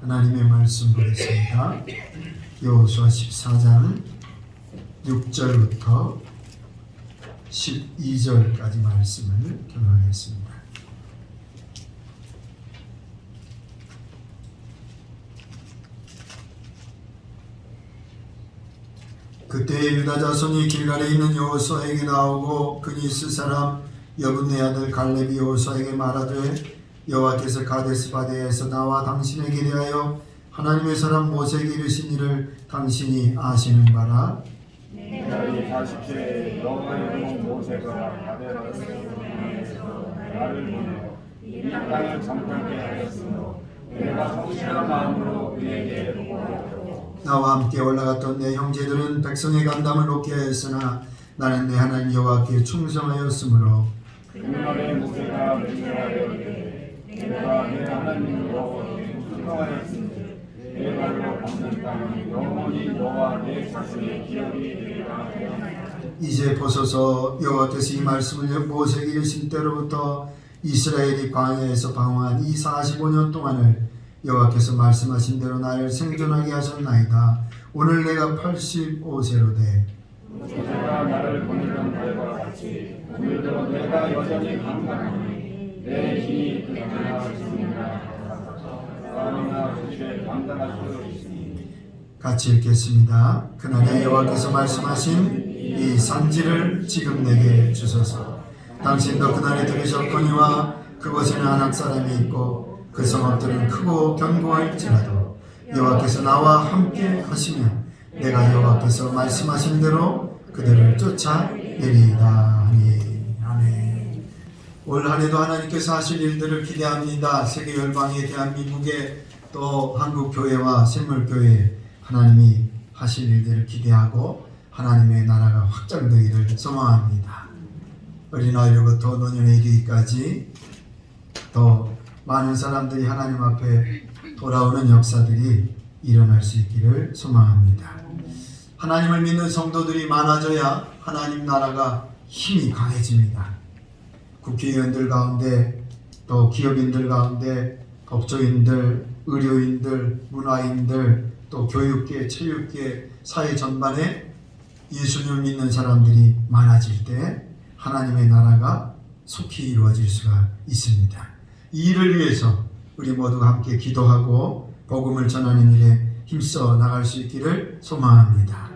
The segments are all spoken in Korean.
하나님의 말씀 보겠습니다. 여호수아 14장 6절부터 12절까지 말씀을 교독하겠습니다. 그때 유다 자손이 길갈에 있는 여호수아에게 나오고 그니스 사람 여분네 아들 갈렙이 여호수아에게 말하되 여호와께서 가데스 바네아에서 나와 당신에게 대하여 하나님의 사람 모세에게 이르신 일을 당신이 아시는 바라. 나이 40세에 여호와의 종 모세가 가데스바네아에서 나를 보내어 이 땅을 정탐케 하였으므로 내가 성실한 마음으로 그에게 보고하였고 나와 함께 올라갔던 내 형제들은 백성의 간담을 놓게 하였으나 나는 내 하나님 여호와께 충성하였으므로 그날에 모세가 맹세하여 내가 내 하나님 여호와께 충성하였으니 내 발로 밟는 땅이 영원히 너와 내 자손의 기업이 되리라 하였나이다. 이제 보소서 여호와께서 이 말씀을 모세에게 이르신 때로부터 이스라엘이 광야에서 방황한 이 45년 동안을 여호와께서 말씀하신 대로 나를 생존하게 하셨나이다. 오늘 내가 85세로 돼 모세가 나를 보내던 날과 같이 오늘도 내가 여전히 강건하니 내 힘이 그때나 지금이나 싸움이나 그때 당당할 수 있으니. 같이 읽겠습니다. 그날에 여호와께서 말씀하신 이 산지를 지금 내게 주소서. 당신도 그날에 들으셨거니와 그곳에는 아낙 사람이 있고 그 성읍들은 크고 견고할지라도 여호와께서 나와 함께 하시면 내가 여호와께서 말씀하신 대로 그들을 쫓아내리이다 하니. 아멘. 올 한해도 하나님께서 하실 일들을 기대합니다. 세계 열방의 대한민국에 또 한국교회와 샘물교회에 하나님이 하실 일들을 기대하고 하나님의 나라가 확장되기를 소망합니다. 어린아이로부터 노년에 이르기까지 더 많은 사람들이 하나님 앞에 돌아오는 역사들이 일어날 수 있기를 소망합니다. 하나님을 믿는 성도들이 많아져야 하나님 나라가 힘이 강해집니다. 국회의원들 가운데 또 기업인들 가운데 법조인들, 의료인들, 문화인들 또 교육계, 체육계, 사회 전반에 예수님을 믿는 사람들이 많아질 때 하나님의 나라가 속히 이루어질 수가 있습니다. 이 일을 위해서 우리 모두가 함께 기도하고 복음을 전하는 일에 힘써 나갈 수 있기를 소망합니다.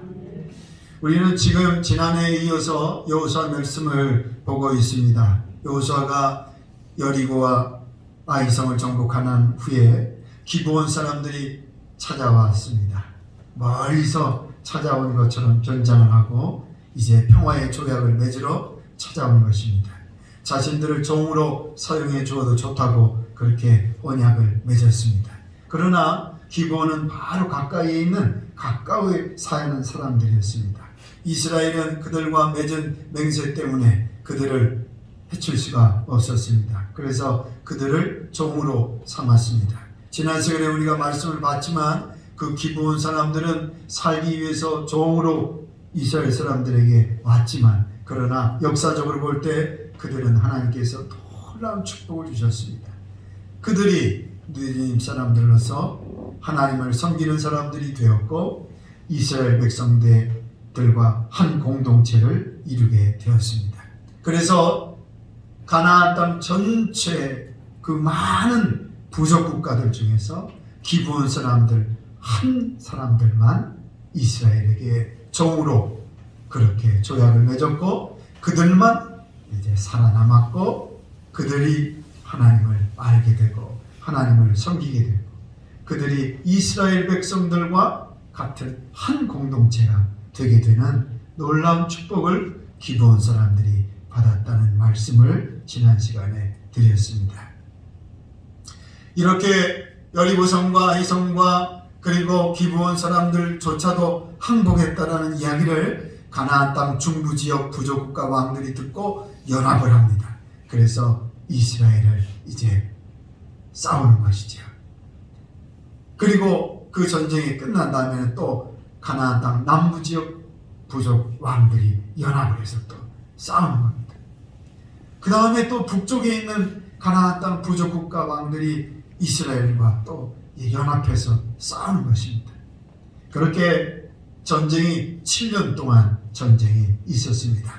우리는 지금 지난해에 이어서 여호수아 말씀을 보고 있습니다. 여호수아가 여리고와 아이성을 정복한 후에 기브온 사람들이 찾아왔습니다. 멀리서 찾아온 것처럼 변장을 하고 이제 평화의 조약을 맺으러 찾아온 것입니다. 자신들을 종으로 사용해 주어도 좋다고 그렇게 언약을 맺었습니다. 그러나 기브온은 바로 가까이에 있는 가까이 사는 사람들이었습니다. 이스라엘은 그들과 맺은 맹세 때문에 그들을 해칠 수가 없었습니다. 그래서 그들을 종으로 삼았습니다. 지난 시간에 우리가 말씀을 봤지만 그 기브온 사람들은 살기 위해서 종으로 이스라엘 사람들에게 왔지만 그러나 역사적으로 볼 때 그들은 하나님께서 놀라운 축복을 주셨습니다. 그들이 느헤미야 사람들로서 하나님을 섬기는 사람들이 되었고 이스라엘 백성들과 한 공동체를 이루게 되었습니다. 그래서 가나안 땅 전체 그 많은 부족 국가들 중에서 기브온 사람들 한 사람들만 이스라엘에게 종으로 그렇게 조약을 맺었고 그들만 이제 살아남았고 그들이 하나님을 알게 되고 하나님을 섬기게 되고 그들이 이스라엘 백성들과 같은 한 공동체가 되게 되는 놀라운 축복을 기브온 사람들이 받았다는 말씀을 지난 시간에 드렸습니다. 이렇게 여리고성과 아이성과 그리고 기브온 사람들조차도 항복했다라는 이야기를 가나안 땅 중부 지역 부족국가 왕들이 듣고 연합을 합니다. 그래서 이스라엘을 이제 싸우는 것이죠. 그리고 그 전쟁이 끝난 다음에는 또 가나안 땅 남부 지역 부족 왕들이 연합을 해서 또 싸우는 겁니다. 그 다음에 또 북쪽에 있는 가나안 땅 부족 국가 왕들이 이스라엘과 또 연합해서 싸우는 것입니다. 그렇게 전쟁이 7년 동안 전쟁이 있었습니다.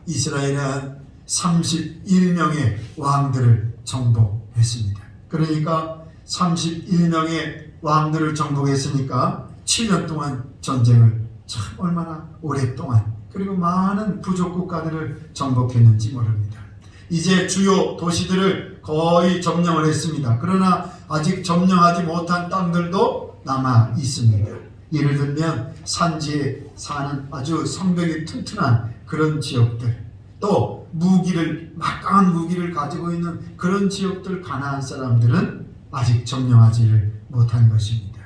이스라엘은 31명의 왕들을 정복했습니다. 그러니까 31명의 왕들을 정복했으니까 7년 동안 전쟁을 참 얼마나 오랫동안 그리고 많은 부족 국가들을 정복했는지 모릅니다. 이제 주요 도시들을 거의 점령을 했습니다. 그러나 아직 점령하지 못한 땅들도 남아 있습니다. 예를 들면 산지에 사는 아주 성벽이 튼튼한 그런 지역들, 또 막강한 무기를 가지고 있는 그런 지역들, 가나안 사람들은 아직 점령하지를 못한 것입니다.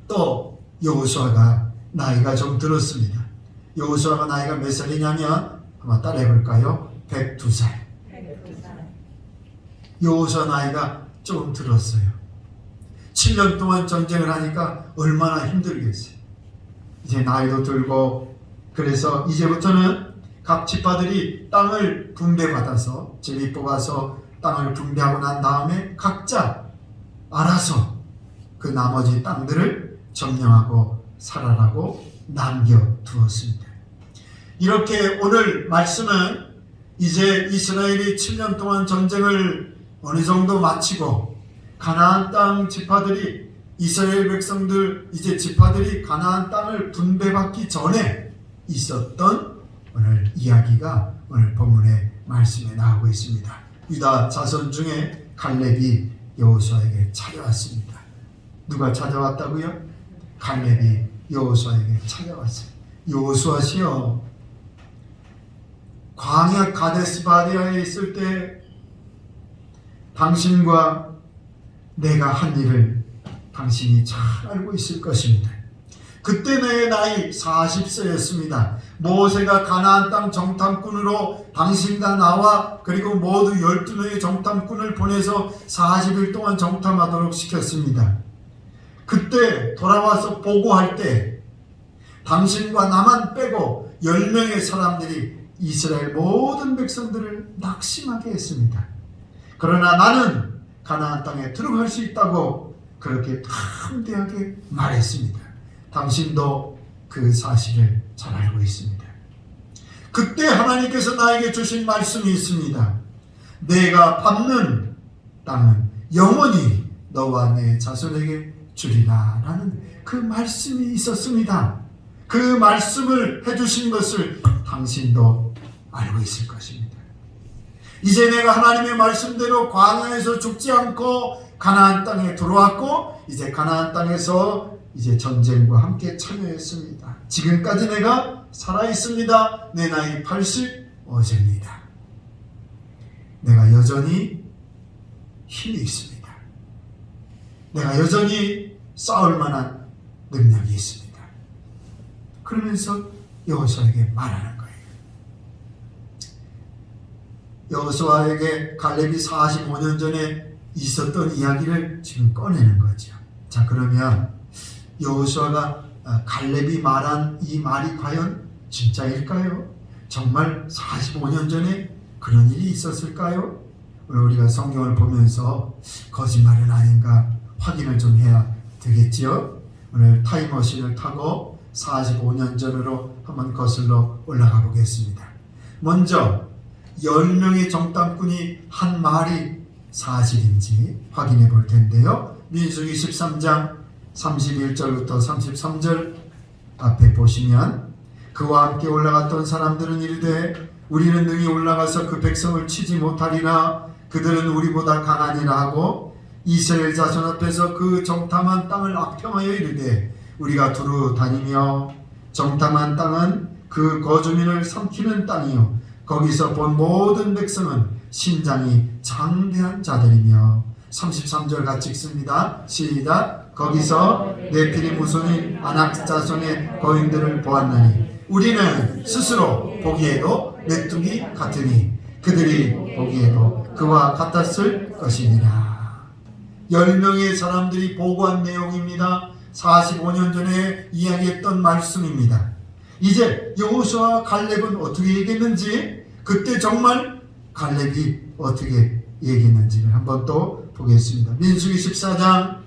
또 여호수아가 나이가 좀 들었습니다. 여호수아가 나이가 몇 살이냐면 한번 따라해 볼까요? 102살. 여호수아 나이가 좀 들었어요. 7년 동안 전쟁을 하니까 얼마나 힘들겠어요. 이제 나이도 들고, 그래서 이제부터는 각 지파들이 땅을 분배받아서 제비 뽑아서 땅을 분배하고 난 다음에 각자 알아서 그 나머지 땅들을 점령하고 살아라고 남겨두었습니다. 이렇게 오늘 말씀은 이제 이스라엘이 7년 동안 전쟁을 어느 정도 마치고 가나안 땅 지파들이, 이스라엘 백성들 이제 지파들이 가나안 땅을 분배받기 전에 있었던 오늘 이야기가 오늘 본문의 말씀에 나오고 있습니다. 유다 자손 중에 갈렙이 여호수아에게 찾아왔습니다. 누가 찾아왔다고요? 갈렙이 여호수아에게 찾아왔어요. 여호수아시여, 광야 가데스 바네아에 있을 때 당신과 내가 한 일을 당신이 잘 알고 있을 것입니다. 그때 내 나이 40세였습니다. 모세가 가나안 땅 정탐꾼으로 당신과 나와 그리고 모두 12명의 정탐꾼을 보내서 40일 동안 정탐하도록 시켰습니다. 그때 돌아와서 보고할 때 당신과 나만 빼고 10명의 사람들이 이스라엘 모든 백성들을 낙심하게 했습니다. 그러나 나는 가나안 땅에 들어갈 수 있다고 그렇게 담대하게 말했습니다. 당신도 그 사실을 잘 알고 있습니다. 그때 하나님께서 나에게 주신 말씀이 있습니다. 내가 밟는 땅은 영원히 너와 내 자손에게 주리라 라는 그 말씀이 있었습니다. 그 말씀을 해주신 것을 당신도 알고 있을 것입니다. 이제 내가 하나님의 말씀대로 광야에서 죽지 않고 가나안 땅에 들어왔고, 이제 가나안 땅에서 이제 전쟁과 함께 참여했습니다. 지금까지 내가 살아있습니다. 내 나이 85세입니다. 내가 여전히 힘이 있습니다. 내가 여전히 싸울 만한 능력이 있습니다. 그러면서 여호수아에게 말하는 거예요. 여호수아에게 갈렙이 45년 전에 있었던 이야기를 지금 꺼내는 거죠. 자, 그러면 여호수아가 갈렙이 말한 이 말이 과연 진짜일까요? 정말 45년 전에 그런 일이 있었을까요? 오늘 우리가 성경을 보면서 거짓말은 아닌가 확인을 좀 해야 되겠지요? 오늘 타임머신을 타고 45년 전으로 한번 거슬러 올라가 보겠습니다. 먼저 10명의 정탐꾼이 한 말이 사실인지 확인해 볼 텐데요. 민수기 13장 31절부터 33절 앞에 보시면, 그와 함께 올라갔던 사람들은 이르되 우리는 능히 올라가서 그 백성을 치지 못하리라. 그들은 우리보다 강하니라 하고 이스라엘 자손 앞에서 그 정탐한 땅을 악평하여 이르되 우리가 두루 다니며 정탐한 땅은 그 거주민을 삼키는 땅이요 거기서 본 모든 백성은 신장이 장대한 자들이며. 33절 같이 읽습니다. 시작. 거기서 네피림 후손인 아낙 자손의 거인들을 보았나니 우리는 스스로 보기에도 메뚜기 같으니 그들이 보기에도 그와 같았을 것이니라. 10명의 사람들이 보고한 내용입니다. 45년 전에 이야기했던 말씀입니다. 이제 여호수아와 갈렙은 어떻게 얘기했는지, 그때 정말 갈렙이 어떻게 얘기했는지를 한번 또 보겠습니다. 민수기 14장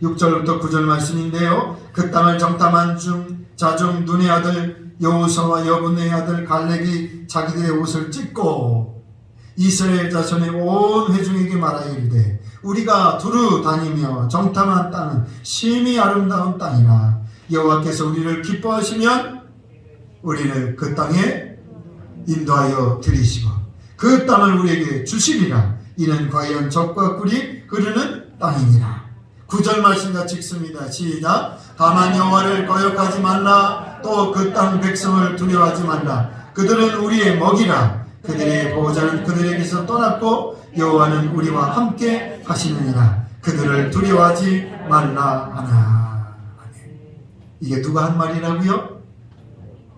6절부터 9절 말씀인데요. 그 땅을 정탐한 중 자중 눈의 아들 여호수아와 여분의 아들 갈렙이 자기들의 옷을 찢고 이스라엘 자손의 온 회중에게 말하여 이르되 우리가 두루 다니며 정탐한 땅은 심히 아름다운 땅이라 여호와께서 우리를 기뻐하시면 우리를 그 땅에 인도하여 들이시고 그 땅을 우리에게 주시리라. 이는 과연 적과 꿀이 흐르는 땅이니라. 9절 말씀 같이 읽습니다. 시작. 다만 여호와를 거역하지 말라. 또 그 땅 백성을 두려워하지 말라. 그들은 우리의 먹이라. 그들의 보호자는 그들에게서 떠났고 여호와는 우리와 함께 하시느니라. 그들을 두려워하지 말라 하나. 아멘. 이게 누가 한 말이라고요?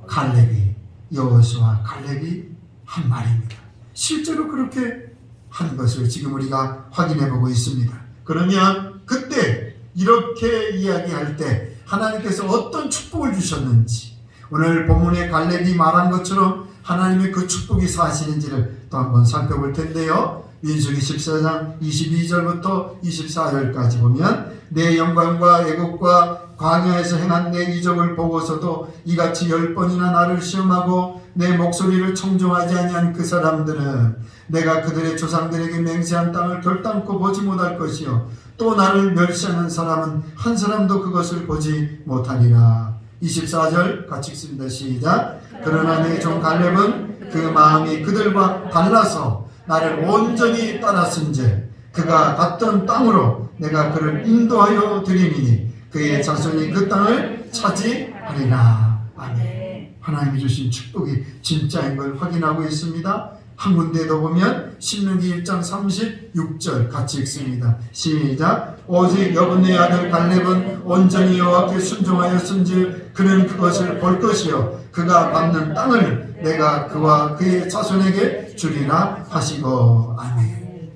갈렙이, 여호수아 갈렙이 한 말입니다. 실제로 그렇게 한 것을 지금 우리가 확인해 보고 있습니다. 그러면 그때 이렇게 이야기할 때 하나님께서 어떤 축복을 주셨는지, 오늘 본문에 갈렙이 말한 것처럼 하나님의 그 축복이 사실인지를 또 한번 살펴볼 텐데요. 민수기 14장 22절부터 24절까지 보면 내 영광과 애국과 광야에서 행한 내 이적을 보고서도 이같이 10번이나 나를 시험하고 내 목소리를 청종하지 아니한 그 사람들은 내가 그들의 조상들에게 맹세한 땅을 결단코 보지 못할 것이요 또 나를 멸시하는 사람은 한 사람도 그것을 보지 못하리라. 24절 같이 읽습니다. 시작. 그러나 내 종 갈렙은 그 마음이 그들과 달라서 나를 온전히 따랐은즉 그가 갔던 땅으로 내가 그를 인도하여 드리니 그의 자손이 그 땅을 차지하리라. 아멘. 하나님이 주신 축복이 진짜인 걸 확인하고 있습니다. 한 군데도 보면 신명기 1장 36절 같이 읽습니다. 시작. 오직 여분의 아들 갈렙은 온전히 여호와께 순종하였은즉 그는 그것을 볼 것이요 그가 받는 땅을 내가 그와 그의 자손에게 주리라 하시고. 아멘.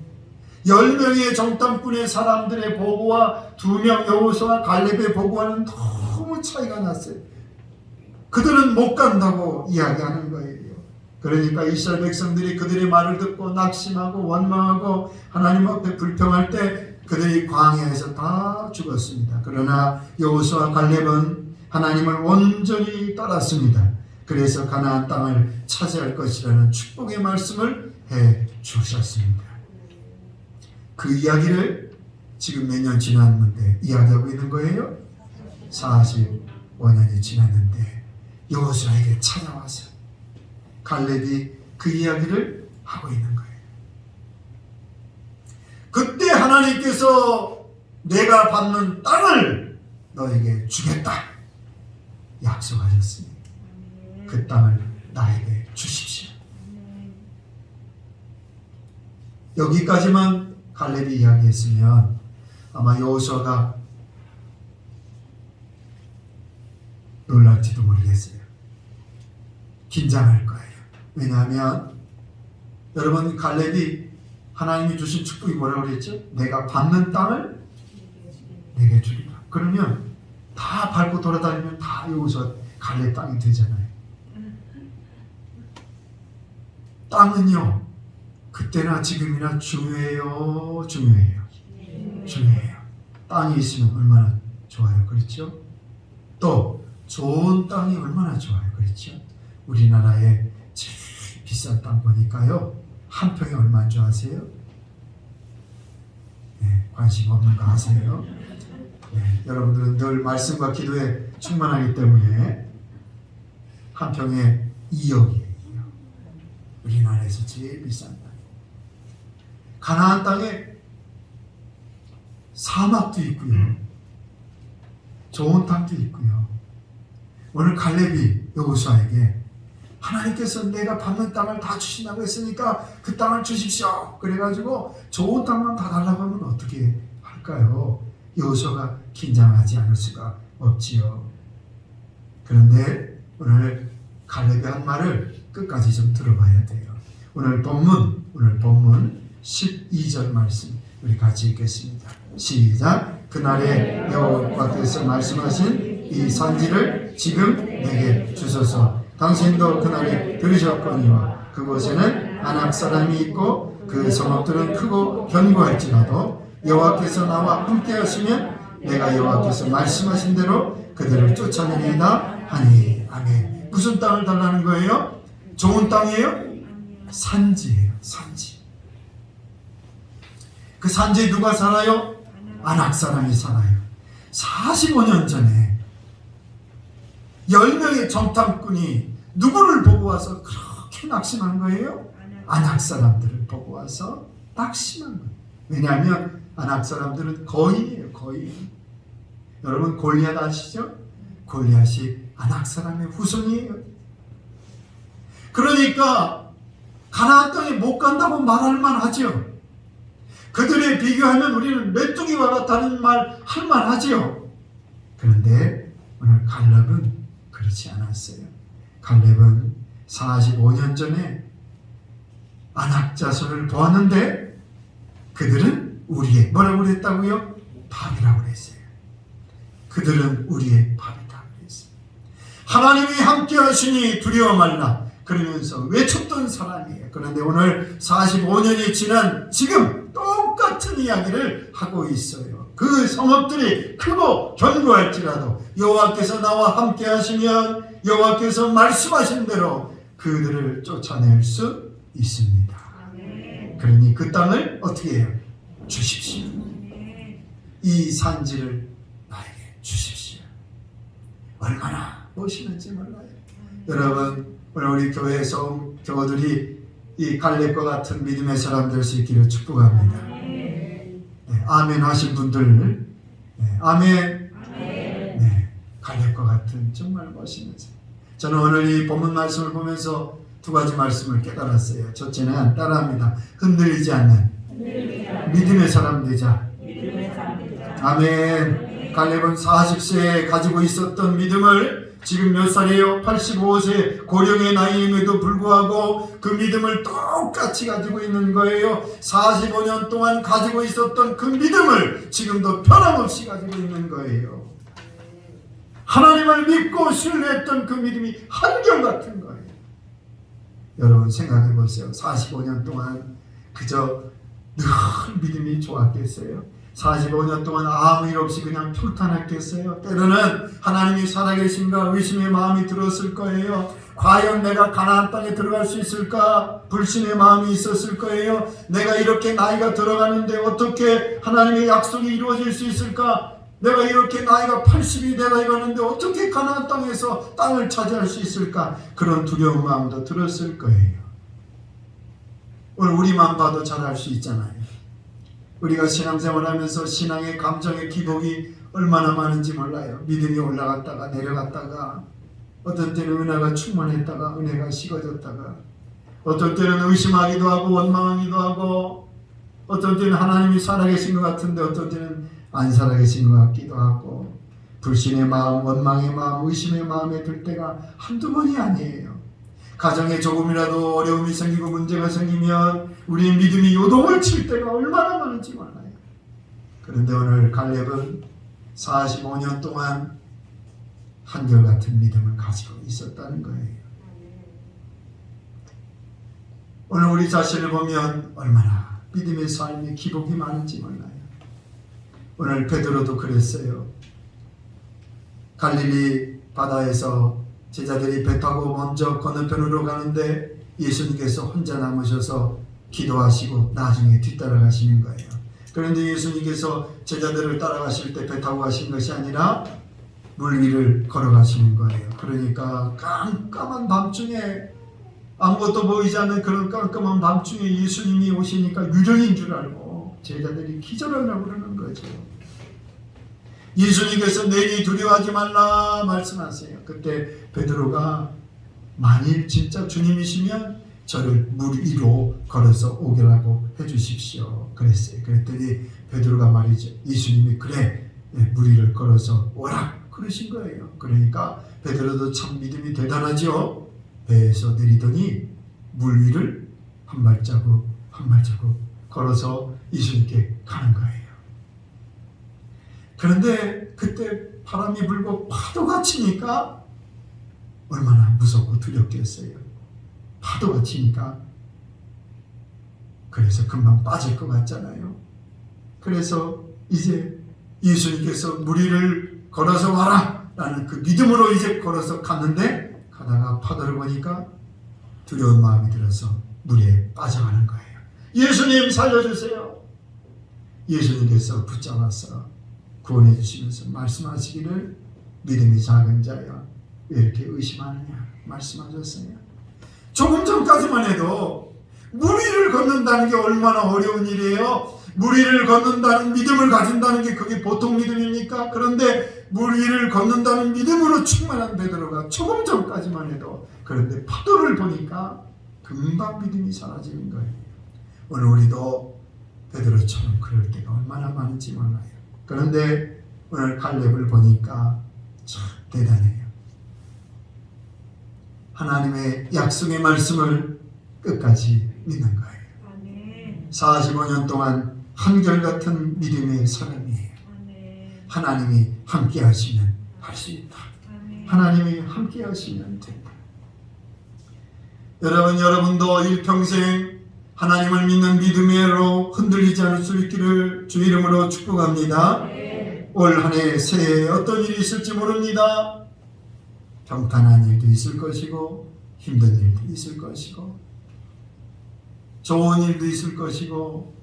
10명의 정탐꾼의 사람들의 보고와 2명 여호수아 갈렙의 보고와는 너무 차이가 났어요. 그들은 못 간다고 이야기하는 거예요. 그러니까 이스라엘 백성들이 그들의 말을 듣고 낙심하고 원망하고 하나님 앞에 불평할 때 그들이 광야에서 다 죽었습니다. 그러나 여호수아 갈렙은 하나님을 온전히 따랐습니다. 그래서 가나안 땅을 차지할 것이라는 축복의 말씀을 해 주셨습니다. 그 이야기를 지금 몇 년 지났는데 이야기하고 있는 거예요. 45년이 지났는데 여호수아에게 찾아와서 갈렙이 그 이야기를 하고 있는 거예요. 그때 하나님께서 내가 받는 땅을 너에게 주겠다 약속하셨으니 그 땅을 나에게 주십시오. 여기까지만 갈렙이 이야기했으면 아마 여호수아가 놀랄지도 모르겠어요. 긴장할 거예요. 왜냐하면 여러분 갈렙이 하나님이 주신 축복이 뭐라고 그랬죠? 내가 받는 땅을 내게 주리라. 그러면 다 밟고 돌아다니면 다 여호수아 갈렙 땅이 되잖아요. 땅은요 그때나 지금이나 중요해요. 중요해요. 중요해요. 땅이 있으면 얼마나 좋아요. 그렇죠? 또 좋은 땅이 얼마나 좋아요. 그렇죠? 우리나라에 제일 비싼 땅 보니까요 한 평이 얼마인 줄 아세요? 네, 관심 없는 거 아세요? 네, 여러분들은 늘 말씀과 기도에 충만하기 때문에 한 평에 2억이에요. 우리나라에서 제일 비싼 땅. 가나안 땅에 사막도 있고요, 좋은 땅도 있고요. 오늘 갈렙이 여호수아에게 하나님께서 내가 받는 땅을 다 주신다고 했으니까 그 땅을 주십시오. 그래가지고 좋은 땅만 다 달라고 하면 어떻게 할까요? 여호수아가 긴장하지 않을 수가 없지요. 그런데 오늘 갈렙이 한 말을 끝까지 좀 들어봐야 돼요. 오늘 본문 12절 말씀 우리 같이 읽겠습니다. 시작. 그날에 여호와께서 말씀하신 이 산지를 지금 내게 주소서. 당신도 그날에 들으셨거니와 그곳에는 아낙 사람이 있고 그 성읍들은 크고 견고할지라도 여호와께서 나와 함께 하시면 내가 여호와께서 말씀하신 대로 그들을 쫓아내리이다 하니. 아멘. 무슨 땅을 달라는 거예요? 좋은 땅이에요? 산지예요. 산지. 그 산지에 누가 살아요? 아낙 사람이 살아요. 45년 전에 10명의 정탐꾼이 누구를 보고 와서 그렇게 낙심한 거예요? 아낙 사람들을 보고 와서 낙심한 거예요. 왜냐하면 아낙 사람들은 거인이에요. 거인. 여러분 골리앗 아시죠? 골리앗이 아낙 사람의 후손이에요. 그러니까 가나안 땅에 못 간다고 말할 만하죠. 그들에 비교하면 우리는 메뚜기와 같다는 말 할 만하지요. 그런데 오늘 갈렙은 그렇지 않았어요. 갈렙은 45년 전에 아낙 자손을 보았는데 그들은 우리의 뭐라고 그랬다고요? 밥이라고 그랬어요. 그들은 우리의 밥이다 그랬어요. 하나님이 함께 하시니 두려워 말라 그러면서 외쳤던 사람이에요. 그런데 오늘 45년이 지난 지금 똑같은 이야기를 하고 있어요. 그 성읍들이 크고 견고할지라도 여호와께서 나와 함께 하시면 여호와께서 말씀하신 대로 그들을 쫓아낼 수 있습니다. 그러니 그 땅을 어떻게 해요? 주십시오. 이 산지를 나에게 주십시오. 얼마나 멋있는지 몰라요. 여러분 오늘 우리 교회에서 교우들이 이 갈렙과 같은 믿음의 사람 될 수 있기를 축복합니다. 네, 아멘 하신 분들, 네, 아멘. 네, 갈렙과 같은 정말 멋있는 사람. 저는 오늘 이 본문 말씀을 보면서 두 가지 말씀을 깨달았어요. 첫째는 따라합니다. 흔들리지 않는 믿음의 사람 되자. 아멘. 갈렙은 40세에 가지고 있었던 믿음을 지금 몇 살이에요? 85세 고령의 나이임에도 불구하고 그 믿음을 똑같이 가지고 있는 거예요. 45년 동안 가지고 있었던 그 믿음을 지금도 변함없이 가지고 있는 거예요. 하나님을 믿고 신뢰했던 그 믿음이 한결같은 거예요. 여러분 생각해 보세요. 45년 동안 그저 늘 믿음이 좋았겠어요? 45년 동안 아무 일 없이 그냥 평탄했겠어요? 때로는 하나님이 살아계신가 의심의 마음이 들었을 거예요. 과연 내가 가나안 땅에 들어갈 수 있을까? 불신의 마음이 있었을 거예요. 내가 이렇게 나이가 들어가는데 어떻게 하나님의 약속이 이루어질 수 있을까? 내가 이렇게 나이가 80이 돼가는데 어떻게 가나안 땅에서 땅을 차지할 수 있을까? 그런 두려운 마음도 들었을 거예요. 오늘 우리만 봐도 잘할 수 있잖아요. 우리가 신앙생활하면서 신앙의 감정의 기복이 얼마나 많은지 몰라요. 믿음이 올라갔다가 내려갔다가 어떤 때는 은혜가 충만했다가 은혜가 식어졌다가 어떤 때는 의심하기도 하고 원망하기도 하고 어떤 때는 하나님이 살아계신 것 같은데 어떤 때는 안 살아계신 것 같기도 하고 불신의 마음, 원망의 마음, 의심의 마음에 들 때가 한두 번이 아니에요. 가정에 조금이라도 어려움이 생기고 문제가 생기면 우리의 믿음이 요동을 칠 때가 얼마나 많은지 몰라요. 그런데 오늘 갈렙은 45년 동안 한결같은 믿음을 가지고 있었다는 거예요. 오늘 우리 자신을 보면 얼마나 믿음의 삶에 기복이 많은지 몰라요. 오늘 베드로도 그랬어요. 갈릴리 바다에서 제자들이 배 타고 먼저 건너편으로 가는데 예수님께서 혼자 남으셔서 기도하시고 나중에 뒤따라가시는 거예요. 그런데 예수님께서 제자들을 따라가실 때 배 타고 가신 것이 아니라 물 위를 걸어가시는 거예요. 그러니까 깜깜한 밤중에 아무것도 보이지 않는 그런 깜깜한 밤중에 예수님이 오시니까 유령인 줄 알고 제자들이 기절하려고 그러는 거죠. 예수님께서 내니 두려워하지 말라 말씀하세요. 그때 베드로가 만일 진짜 주님이시면 저를 물 위로 걸어서 오게라고 해주십시오 그랬어요. 그랬더니 베드로가 말이죠. 예수님이 그래 물 위를 걸어서 오라 그러신 거예요. 그러니까 베드로도 참 믿음이 대단하죠. 배에서 내리더니 물 위를 한 발자국 한 발자국 걸어서 예수님께 가는 거예요. 그런데 그때 바람이 불고 파도가 치니까 얼마나 무섭고 두렵겠어요. 파도가 치니까 그래서 금방 빠질 것 같잖아요. 그래서 이제 예수님께서 물 위를 걸어서 와라 라는 그 믿음으로 이제 걸어서 갔는데, 가다가 파도를 보니까 두려운 마음이 들어서 물에 빠져가는 거예요. 예수님 살려주세요. 예수님께서 붙잡아서 구원해 주시면서 말씀하시기를, 믿음이 작은 자야 왜 이렇게 의심하느냐 말씀하셨어요. 조금 전까지만 해도 물 위를 걷는다는 게 얼마나 어려운 일이에요. 물 위를 걷는다는 믿음을 가진다는 게 그게 보통 믿음입니까? 그런데 물 위를 걷는다는 믿음으로 충만한 베드로가 조금 전까지만 해도, 그런데 파도를 보니까 금방 믿음이 사라지는 거예요. 오늘 우리도 베드로처럼 그럴 때가 얼마나 많은지 몰라요. 그런데 오늘 갈렙을 보니까 참 대단해요. 하나님의 약속의 말씀을 끝까지 믿는 거예요. 45년 동안 한결같은 믿음의 사람이에요. 하나님이 함께 하시면 할 수 있다. 하나님이 함께 하시면 된다. 여러분도 일평생 하나님을 믿는 믿음으로 흔들리지 않을 수 있기를 주 이름으로 축복합니다. 올 한 해 새해에 어떤 일이 있을지 모릅니다. 평탄한 일도 있을 것이고, 힘든 일도 있을 것이고, 좋은 일도 있을 것이고,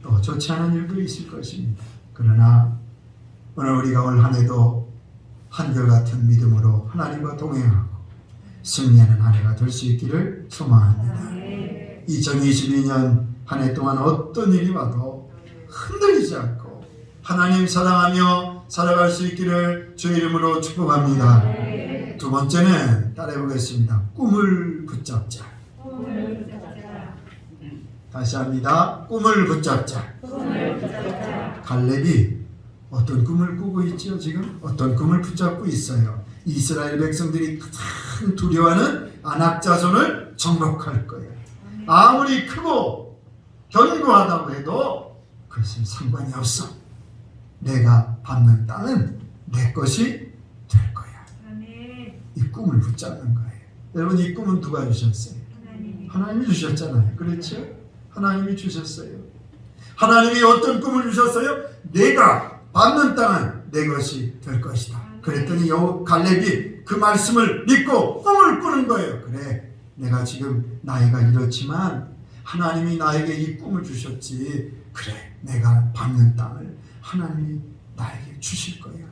또 좋지 않은 일도 있을 것입니다. 그러나 오늘 우리가 올 한 해도 한결같은 믿음으로 하나님과 동행하고 승리하는 한 해가 될 수 있기를 소망합니다. 2022년 한 해 동안 어떤 일이 와도 흔들리지 않고 하나님 사랑하며 살아갈 수 있기를 주 이름으로 축복합니다. 두 번째는 따라해보겠습니다. 꿈을 붙잡자. 다시 합니다. 꿈을 붙잡자. 갈렙이 어떤 꿈을 꾸고 있죠? 지금 어떤 꿈을 붙잡고 있어요. 이스라엘 백성들이 가장 두려워하는 아낙 자손을 정복할 거예요. 아무리 크고 견고하다고 해도 그것은 상관이 없어. 내가 밟는 땅은 내 것이 될 거야. 이 꿈을 붙잡는 거예요. 여러분, 이 꿈은 누가 주셨어요? 하나님이 주셨잖아요. 그렇죠? 하나님이 주셨어요. 하나님이 어떤 꿈을 주셨어요? 내가 밟는 땅은 내 것이 될 것이다. 그랬더니 갈렙이 그 말씀을 믿고 꿈을 꾸는 거예요. 그래, 내가 지금 나이가 이렇지만 하나님이 나에게 이 꿈을 주셨지. 그래, 내가 밟는 땅을 하나님이 나에게 주실 거야.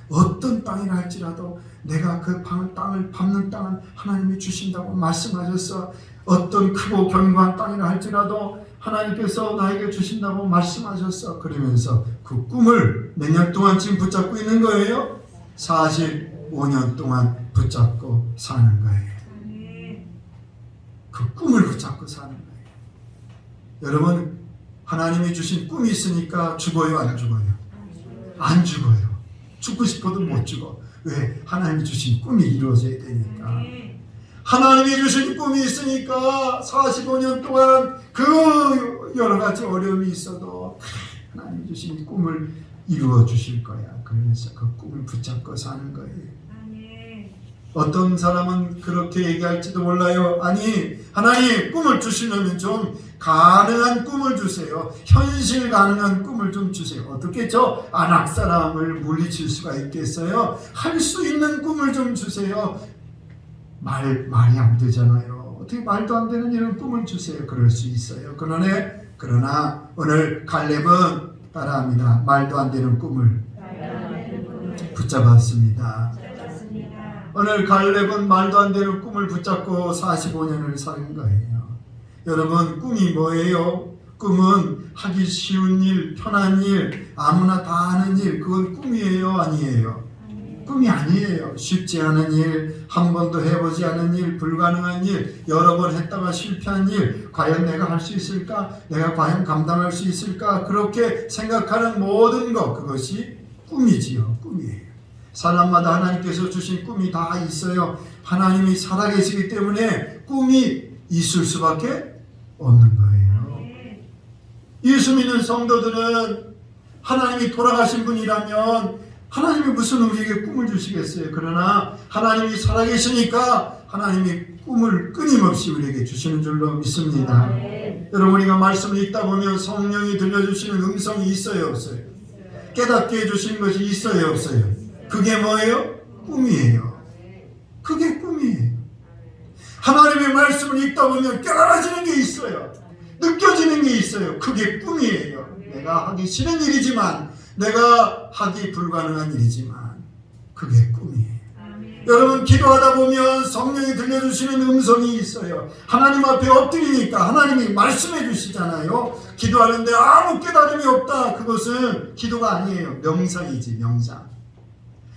어떤 땅이라 할지라도 내가 그 땅을 밟는 땅은 하나님이 주신다고 말씀하셨어. 어떤 크고 견고한 땅이라 할지라도 하나님께서 나에게 주신다고 말씀하셨어. 그러면서 그 꿈을 몇 년 동안 지금 붙잡고 있는 거예요? 45년 동안 붙잡고 사는 거예요. 그 꿈을 붙잡고 사는 거예요. 여러분, 하나님이 주신 꿈이 있으니까 죽어요, 안 죽어요? 안 죽어요. 죽고 싶어도 못 죽어. 왜? 하나님이 주신 꿈이 이루어져야 되니까. 하나님이 주신 꿈이 있으니까 45년 동안 그 여러 가지 어려움이 있어도 하나님이 주신 꿈을 이루어 주실 거야. 그러면서 그 꿈을 붙잡고 사는 거예요. 어떤 사람은 그렇게 얘기할지도 몰라요. 아니, 하나님 꿈을 주시려면 좀 가능한 꿈을 주세요. 현실 가능한 꿈을 좀 주세요. 어떻게 저 아낙 사람을 물리칠 수가 있겠어요? 할 수 있는 꿈을 좀 주세요. 말이 안 되잖아요. 어떻게 말도 안 되는 이런 꿈을 주세요. 그럴 수 있어요. 그러나 오늘 갈렙은 따라합니다. 말도 안 되는 꿈을 붙잡았습니다. 오늘 갈렙은 말도 안 되는 꿈을 붙잡고 45년을 사는 거예요. 여러분, 꿈이 뭐예요? 꿈은 하기 쉬운 일, 편한 일, 아무나 다 하는 일, 그건 꿈이에요, 아니에요? 꿈이 아니에요. 쉽지 않은 일, 한 번도 해보지 않은 일, 불가능한 일, 여러 번 했다가 실패한 일, 과연 내가 할 수 있을까? 내가 과연 감당할 수 있을까? 그렇게 생각하는 모든 것, 그것이 꿈이지요. 꿈이에요. 사람마다 하나님께서 주신 꿈이 다 있어요. 하나님이 살아계시기 때문에 꿈이 있을 수밖에 없는 거예요. 예수 믿는 성도들은 하나님이 돌아가신 분이라면 하나님이 무슨 우리에게 꿈을 주시겠어요? 그러나 하나님이 살아계시니까 하나님이 꿈을 끊임없이 우리에게 주시는 줄로 믿습니다. 여러분, 우리가 말씀을 읽다 보면 성령이 들려주시는 음성이 있어요, 없어요? 깨닫게 해주시는 것이 있어요, 없어요? 그게 뭐예요? 꿈이에요. 그게 꿈이에요. 하나님의 말씀을 읽다 보면 깨달아지는 게 있어요. 느껴지는 게 있어요. 그게 꿈이에요. 내가 하기 싫은 일이지만, 내가 하기 불가능한 일이지만 그게 꿈이에요. 여러분, 기도하다 보면 성령이 들려주시는 음성이 있어요. 하나님 앞에 엎드리니까 하나님이 말씀해 주시잖아요. 기도하는데 아무 깨달음이 없다. 그것은 기도가 아니에요. 명상이지, 명상.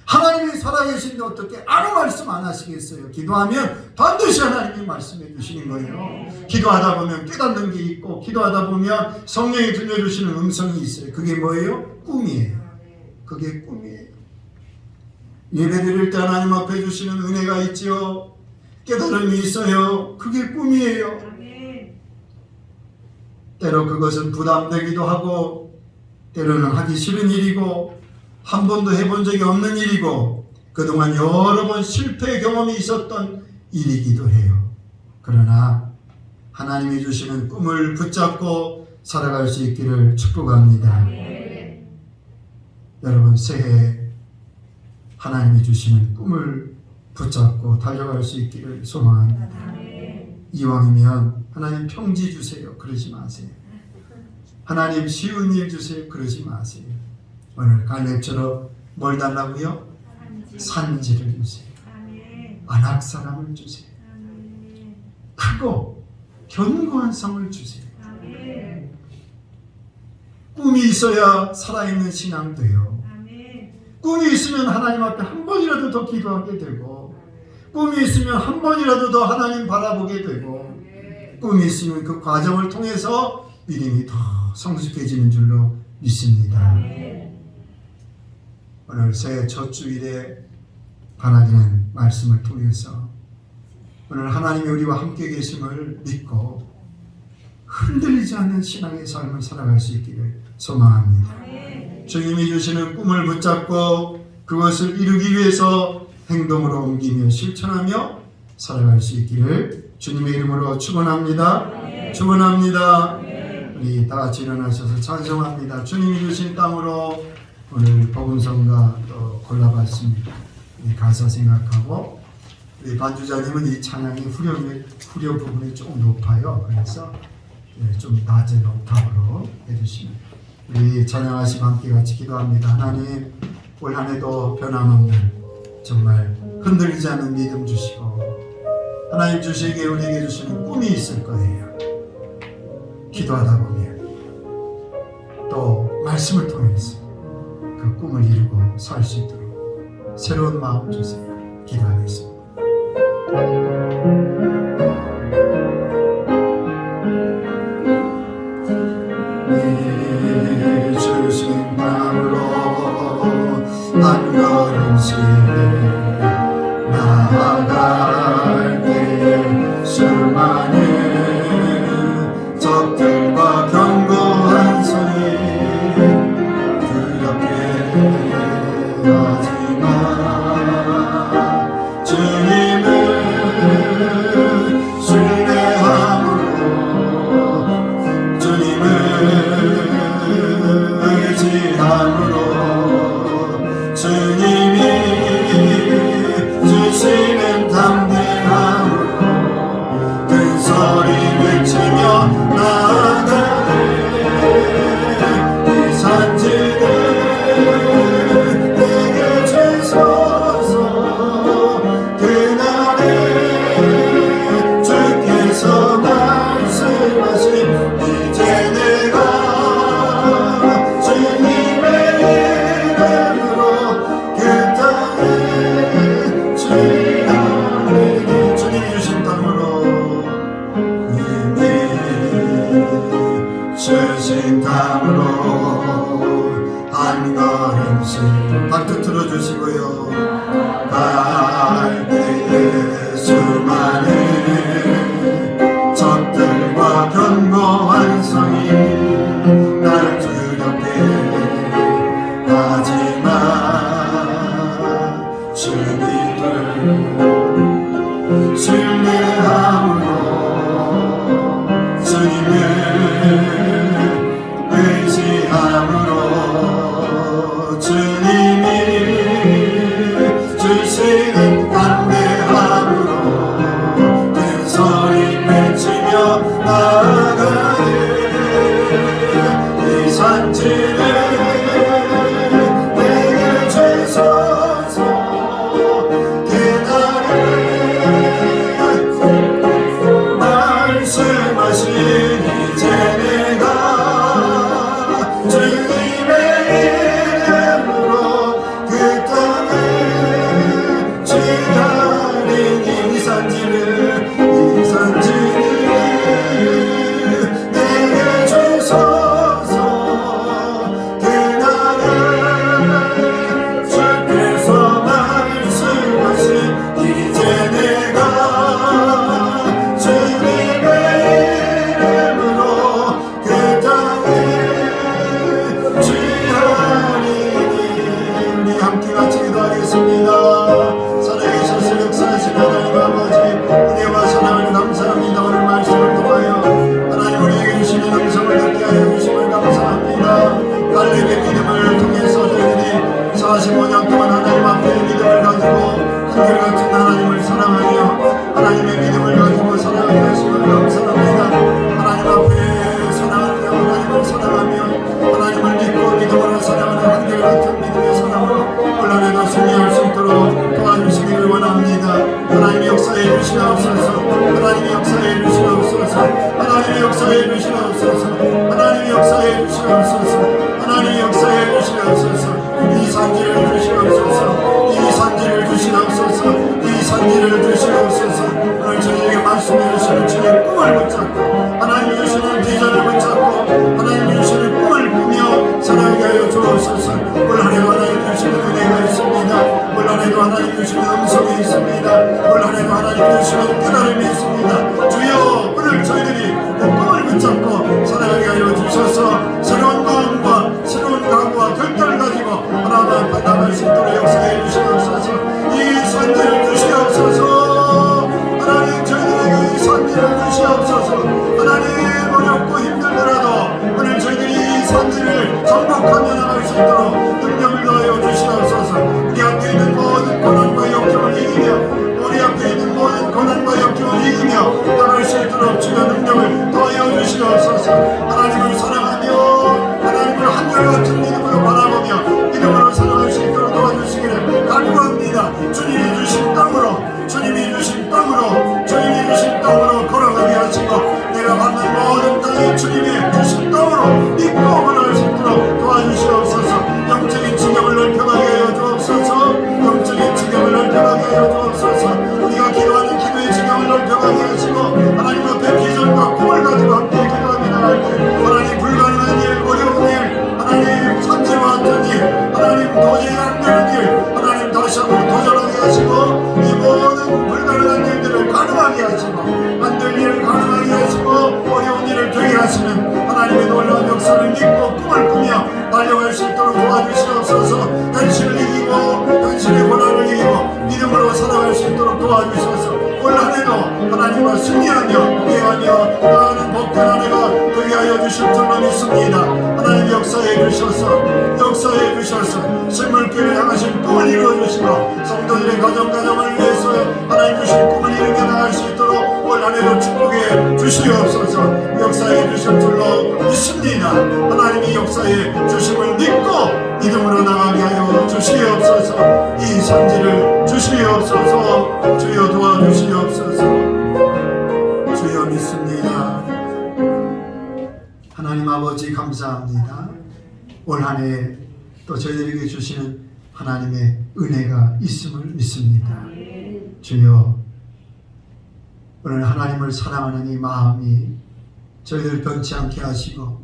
하나님이 살아계신데 어떻게 아무 말씀 안 하시겠어요? 기도하면 반드시 하나님이 말씀해 주시는 거예요. 기도하다 보면 깨닫는 게 있고, 기도하다 보면 성령이 들려주시는 음성이 있어요. 그게 뭐예요? 꿈이에요. 그게 꿈이에요. 예배 드릴 때 하나님 앞에 주시는 은혜가 있지요. 깨달음이 있어요. 그게 꿈이에요. 때로 그것은 부담되기도 하고, 때로는 하기 싫은 일이고, 한 번도 해본 적이 없는 일이고, 그동안 여러 번 실패 경험이 있었던 일이기도 해요. 그러나 하나님이 주시는 꿈을 붙잡고 살아갈 수 있기를 축복합니다. 여러분, 새해 하나님이 주시는 꿈을 붙잡고 달려갈 수 있기를 소망합니다. 이왕이면 하나님 평지 주세요. 그러지 마세요. 하나님 쉬운 일 주세요. 그러지 마세요. 오늘 갈렙처럼 뭘 달라고요? 산지를 주세요. 안악 사람을 주세요. 크고 견고한 성을 주세요. 꿈이 있어야 살아있는 신앙 돼요. 꿈이 있으면 하나님 앞에 한 번이라도 더 기도하게 되고, 꿈이 있으면 한 번이라도 더 하나님 바라보게 되고, 꿈이 있으면 그 과정을 통해서 믿음이 더 성숙해지는 줄로 믿습니다. 오늘 새해 첫 주일에 바라기는 말씀을 통해서 오늘 하나님이 우리와 함께 계심을 믿고 흔들리지 않는 신앙의 삶을 살아갈 수 있기를 소망합니다. 주님이 주시는 꿈을 붙잡고 그것을 이루기 위해서 행동으로 옮기며 실천하며 살아갈 수 있기를 주님의 이름으로 축원합니다. 축원합니다. 우리 다 같이 일어나셔서 찬송합니다. 주님이 주신 땅으로 오늘 복음성가 또 골라봤습니다. 이 가사 생각하고, 우리 반주자님은 이 찬양이 후렴 부분이 조금 높아요. 그래서 좀 낮은 옥탑으로 해주시면, 우리 찬양하시고 함께 같이 기도합니다. 하나님, 올 한 해도 변함없는 정말 흔들리지 않는 믿음 주시고, 하나님 주시기에 우리에게 주시는 꿈이 있을 거예요. 기도하다 보면 또 말씀을 통해서 그 꿈을 이루고 살 수 있도록 새로운 마음 주세요. 기도하겠습니다. 네 주신 마음으로 한 걸음씩 나아갈게. 수많은 적들과 견고한 손이 두렵게 하지마. 주님을 신뢰함으로, 주님을 의지함으로, 주님이 주시는 담대함으로 큰 소리 외치며 나아가네. 이 산지를 내게 주소서. 그날에 주께서 말씀하신 이제 내가 주님의 이름으로 그 땅에 주님이 주신 땅으로 주신 땅으로 한 걸음씩 박수 들어주시고요. 갈 때에 수많은 적들과 견고한 성이 나를 두렵게 하지마. 주님을 신뢰하 한결같은 믿음의 사랑으로 올 한해도 승리할 수 있도록 도와주시기를 원합니다. 하나님의 역사해 주시옵소서. 하나님의 역사해 주시옵소서. 하나님의 역사해 주시옵소서. 하나님의 역사해 주시옵소서. 하나님의 역사해 주시옵소서. 이 산지를 주시옵소서. 이 산지를 주시옵소서. 이 산지를 주시옵소서. 오늘 저희에게 말씀해 주시는 주의 꿈을 붙잡고 하나님 주시는 비전을 붙잡고 하나님 주시는 꿈을 꾸며 살아가게 하여 주옵소서. 올 한해도 하나님 주시는 은혜가 있습니다. 올 한해도 하나님 주시는 음성이 있습니다. 올 한해도 하나님 주시는 깨달음이 있습니다. 주여, 오늘 저희들이 그 꿈을 붙잡고 살아가게 하여 주셔서 새로운 마음과 새로운 각오와 결단을 가지고 하나님 앞에 나갈 수 있도록 역사해 주시옵소서. 이 산지를 주시옵소서. 하나님 저희들에게 이 산지를 주시옵소서. 하나님 어렵고 힘들더라도 오늘 저희들이 이 산지를 정복하며 나갈 수 있도록 능력을 더하여 주시옵소서. 우리 앞에 있는 모든 고난과 역경을 이기며 우리 앞에 있는 모든 고난과 역경을 이기며 나갈 수 있도록 주여 능력을 더하여 주시옵소서. 하나님을 사랑하며 하나님을 한결같은 믿음으로 바라보며 믿음으로 살아갈 수 있도록 도와주시기를 간구합니다. 주님이 주신 땅으로 주님이 주신 땅으로 주님이 주신 땅으로 걸어가게 하시고 내가 받는 모든 땅이 주님이 주신 땅으로 믿고 걸어갈 수 있도록 도와주시옵소서. 영적인 지경을 넓혀가게 하여 주옵소서. 영적인 지경을 넓혀가게 하여 주옵소서. 우리가 기도하는 기도의 지경을 넓혀가게 하시고 하나님 앞에 비전과 꿈을 가지고 함께 기도하며 나갈 때 하나님 불가능한 일, 어려운 일, 하나님 산지와 같은 일, 하나님 도저히 안 되는 일, 하나님 다시 한번 도전하게 하시고 이 모든 불가능한 일들을 가능하게 하시고 안 될 일을 가능하게 하시고 어려운 일을 되게 하시는 하나님의 놀라운 역사를 믿고 꿈을 꾸며 달려갈 수 있도록 도와주시옵소서. 현실을 이기고 현실의 고난을 이기고 믿음으로 살아갈 수 있도록 도와주셔서 올 한해도 하나님과 승리하며 회하며 나아가는 복된 한 해가 되게 하여 주실 줄로 믿습니다. 하나님 역사해 주셔서 식물교회를 향하신 꿈을 이루어주시고 성도들의 가정을 위해서 하나님 주신 꿈을 이루게 나갈 수 있도록 올 한해도 축복해 주시옵소서. 역사해 주실 줄로 믿습니다. 하나님이 역사해 주심을 믿고 믿음으로 나가게 하여 주시옵소서. 이 산지를 주시옵소서. 주여 도와주시옵소서. 주여 믿습니다. 하나님 아버지 감사합니다. 올 한 해 또 저희들에게 주시는 하나님의 은혜가 있음을 믿습니다. 주여, 오늘 하나님을 사랑하는 이 마음이 저희들 변치 않게 하시고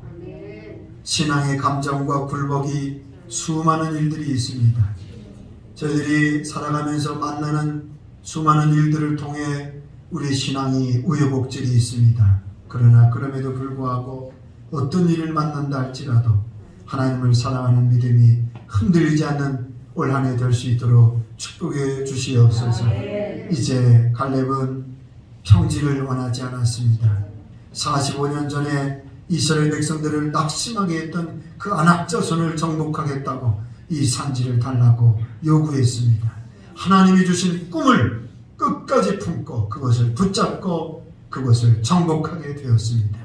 신앙의 감정과 굴복이 수많은 일들이 있습니다. 저희들이 살아가면서 만나는 수많은 일들을 통해 우리 신앙이 우여곡절이 있습니다. 그러나 그럼에도 불구하고 어떤 일을 만난다 할지라도 하나님을 사랑하는 믿음이 흔들리지 않는 올 한 해 될 수 있도록 축복해 주시옵소서. 이제 갈렙은 평지를 원하지 않았습니다. 45년 전에 이스라엘 백성들을 낙심하게 했던 그 아낙 자손을 정복하겠다고 이 산지를 달라고 요구했습니다. 하나님이 주신 꿈을 끝까지 품고 그것을 붙잡고 그것을 정복하게 되었습니다.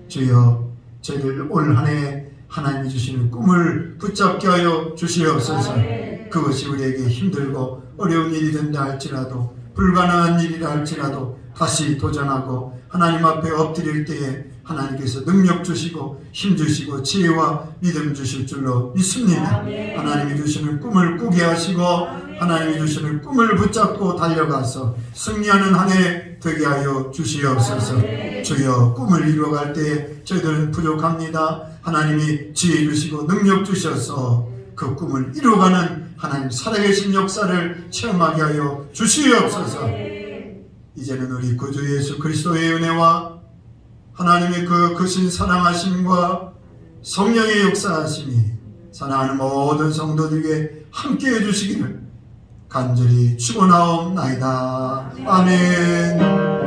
주여, 저희들 올 한 해 하나님이 주시는 꿈을 붙잡게 하여 주시옵소서. 그것이 우리에게 힘들고 어려운 일이 된다 할지라도 불가능한 일이라 할지라도 다시 도전하고 하나님 앞에 엎드릴 때에 하나님께서 능력 주시고 힘 주시고 지혜와 믿음 주실 줄로 믿습니다. 하나님이 주시는 꿈을 꾸게 하시고 하나님이 주시는 꿈을 붙잡고 달려가서 승리하는 한 해 되게 하여 주시옵소서. 주여, 꿈을 이루어갈 때에 저희들은 부족합니다. 하나님이 지혜 주시고 능력 주셔서 그 꿈을 이루어가는 하나님 살아계신 역사를 체험하게 하여 주시옵소서. 이제는 우리 구주 예수 그리스도의 은혜와 하나님의 그 크신 사랑하심과 성령의 역사하심이 사랑하는 모든 성도들에게 함께해 주시기를 간절히 축원하옵나이다. 아멘.